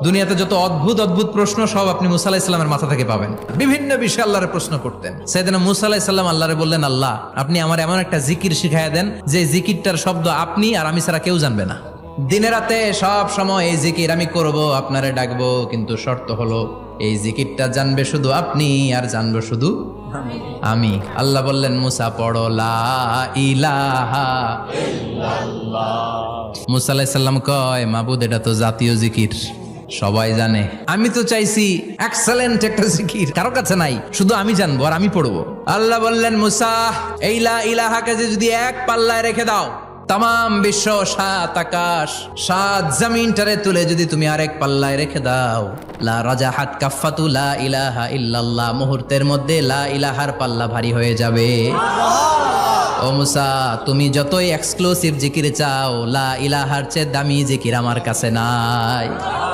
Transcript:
দুনিয়াতে যত অদ্ভুত অদ্ভুত প্রশ্ন সব আপনি মুসা আলাইহিস সালামের মাথা থেকে পাবেন। বিভিন্ন বিষয়ে আল্লাহরে প্রশ্ন করতেন। সাইয়েদনা মুসা আলাইহিস সালাম আল্লাহরে বললেন, আল্লাহ আপনি আমার এমন একটা জিকির শিখাইয়া দেন যে জিকিরটার শব্দ আপনি আর আমি ছাড়া কেউ জানবে না। দিনে রাতে সব সময় এই জিকির আমি করব, আপনারে ডাকবো, কিন্তু শর্ত হলো এই জিকিরটা জানবে শুধু আপনি আর জানবো শুধু আমি। আল্লাহ বললেন, মুসা পড়ো লা ইলাহা ইল্লাল্লাহ। মুসা আলাইহিস সালাম কয়, মাবুদ এটা তো জাতীয় জিকির, সবাই জানে। আমি তো চাইছি এক্সেলেন্ট একটা জিকির, কারো কাছে নাই, শুধু আমি জানবো আর আমি পড়বো। আল্লাহ বললেন, মুসা এই লা ইলাহাকে যদি এক পাল্লায় রেখে দাও, তাম বিশ্ব, 7 আকাশ 7 জমিনটারে তুলে যদি তুমি আরেক পাল্লায় রেখে দাও, লা রাজাহাত কাফাতু লা ইলাহা ইল্লাল্লাহ, মুহূর্তের মধ্যে লা ইলাহার পাল্লা ভারী হয়ে যাবে। ও মুসা, তুমি যতই এক্সক্লুসিভ জিকির চাও, লা ইলাহার চেয়ে দামি জিকির আমার কাছে নাই।